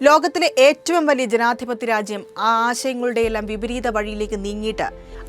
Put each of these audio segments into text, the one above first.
ലോകത്തിലെ ഏറ്റവും വലിയ ജനാധിപത്യ രാജ്യം ആ ആശയങ്ങളുടെയെല്ലാം വിപരീത വഴിയിലേക്ക് നീങ്ങിയിട്ട്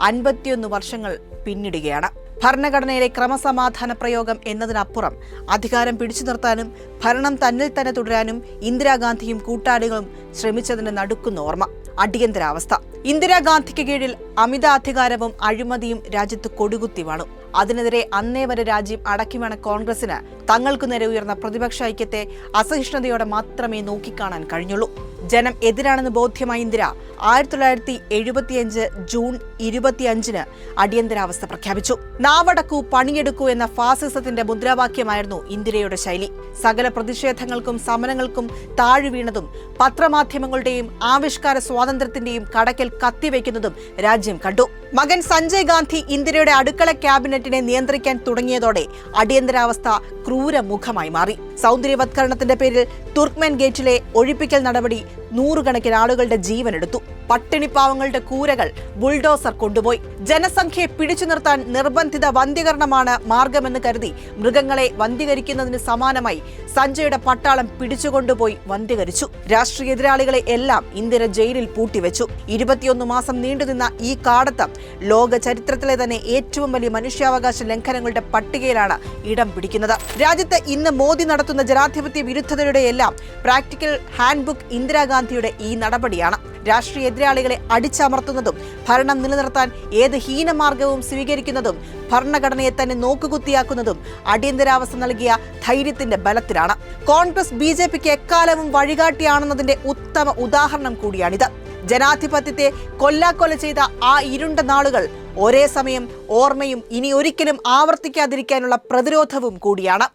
51 വർഷങ്ങൾ പിന്നിടുകയാണ്. ഭരണഘടനയിലെ ക്രമസമാധാന പ്രയോഗം എന്നതിനപ്പുറം അധികാരം പിടിച്ചു നിർത്താനും ഭരണം തന്നിൽ തന്നെ തുടരാനും ഇന്ദിരാഗാന്ധിയും കൂട്ടാളികളും ശ്രമിച്ചതിന് നടുക്കുന്ന ഓർമ്മ. അടിയന്തരാവസ്ഥ. ഇന്ദിരാഗാന്ധിക്ക് കീഴിൽ അമിത അധികാരവും അഴിമതിയും രാജ്യത്ത് കൊടികുത്തി വീണു. അതിനെതിരെ അന്നേ വരെ രാജ്യം അടക്കിവാണ കോൺഗ്രസിന് തങ്ങൾക്കു നേരെ ഉയർന്ന പ്രതിപക്ഷ ഐക്യത്തെ അസഹിഷ്ണുതയോടെ മാത്രമേ നോക്കിക്കാണാൻ കഴിഞ്ഞുള്ളൂ. ജനം എതിരാണെന്ന് ബോധ്യമായ ഇന്ദിര 1975 ജൂൺ 25 അടിയന്തരാവസ്ഥ പ്രഖ്യാപിച്ചു. നാവടക്കൂ പണിയെടുക്കൂ എന്ന ഫാസിസത്തിന്റെ മുദ്രാവാക്യമായിരുന്നു ഇന്ദിരയുടെ ശൈലി. സകല പ്രതിഷേധങ്ങൾക്കും സമരങ്ങൾക്കും താഴ്വീണതും പത്രമാധ്യമങ്ങളുടെയും ആവിഷ്കാര സ്വാതന്ത്ര്യത്തിന്റെയും കടക്കൽ കത്തിവെക്കുന്നതും രാജ്യം കണ്ടു. മകൻ സഞ്ജയ് ഗാന്ധി ഇന്ദിരയുടെ അടുക്കള ക്യാബിനറ്റിനെ നിയന്ത്രിക്കാൻ തുടങ്ങിയതോടെ അടിയന്തരാവസ്ഥ ക്രൂരമുഖമായി മാറി. സൗന്ദര്യവത്കരണത്തിന്റെ പേരിൽ തുർക്ക്മെൻ ഗേറ്റിലെ ഒഴിപ്പിക്കൽ നടപടി നൂറുകണക്കിന് ആളുകളുടെ ജീവനെടുത്തു. പട്ടിണിപ്പാവങ്ങളുടെ കൂരകൾ ബുൾഡോസർ കൊണ്ടുപോയി. ജനസംഖ്യയെ പിടിച്ചു നിർത്താൻ നിർബന്ധിത വന്ധ്യകരണമാണ് മാർഗമെന്ന് കരുതി മൃഗങ്ങളെ വന്ധ്യകരിക്കുന്നതിന് സമാനമായി സഞ്ജയുടെ പട്ടാളം പിടിച്ചുകൊണ്ടുപോയി വന്ധ്യകരിച്ചു. രാഷ്ട്രീയ എതിരാളികളെ എല്ലാം ഇന്ദിര ജയിലിൽ പൂട്ടിവെച്ചു. 21 മാസം നീണ്ടുനിന്ന ഈ കാടത്തം ലോക ചരിത്രത്തിലെ തന്നെ ഏറ്റവും വലിയ മനുഷ്യാവകാശ ലംഘനങ്ങളുടെ പട്ടികയിലാണ് ഇടം പിടിക്കുന്നത്. രാജ്യത്ത് ഇന്ന് മോദി നടത്തുന്ന ജനാധിപത്യ വിരുദ്ധതയുടെ എല്ലാം പ്രാക്ടിക്കൽ ഹാൻഡ്ബുക്ക് ഇന്ദിരാഗാന്ധിയുടെ ഈ നടപടിയാണ്. രാഷ്ട്രീയ എതിരാളികളെ അടിച്ചമർത്തുന്നതും ഭരണം നിലനിർത്താൻ ഏത് ഹീനമാർഗവും സ്വീകരിക്കുന്നതും ഭരണഘടനയെ തന്നെ നോക്കുകുത്തിയാക്കുന്നതും അടിയന്തരാവസ്ഥ നൽകിയ ധൈര്യത്തിന്റെ ബലത്തിലാണ്. കോൺഗ്രസ് BJPക്ക് എക്കാലവും വഴികാട്ടിയാണെന്നതിന്റെ ഉത്തമ ഉദാഹരണം കൂടിയാണിത്. ജനാധിപത്യത്തെ കൊല്ലാക്കൊല ചെയ്ത ആ ഇരുണ്ട നാളുകൾ ഒരേ സമയം ഓർമ്മയും ഇനി ഒരിക്കലും ആവർത്തിക്കാതിരിക്കാനുള്ള പ്രതിരോധവും കൂടിയാണ്.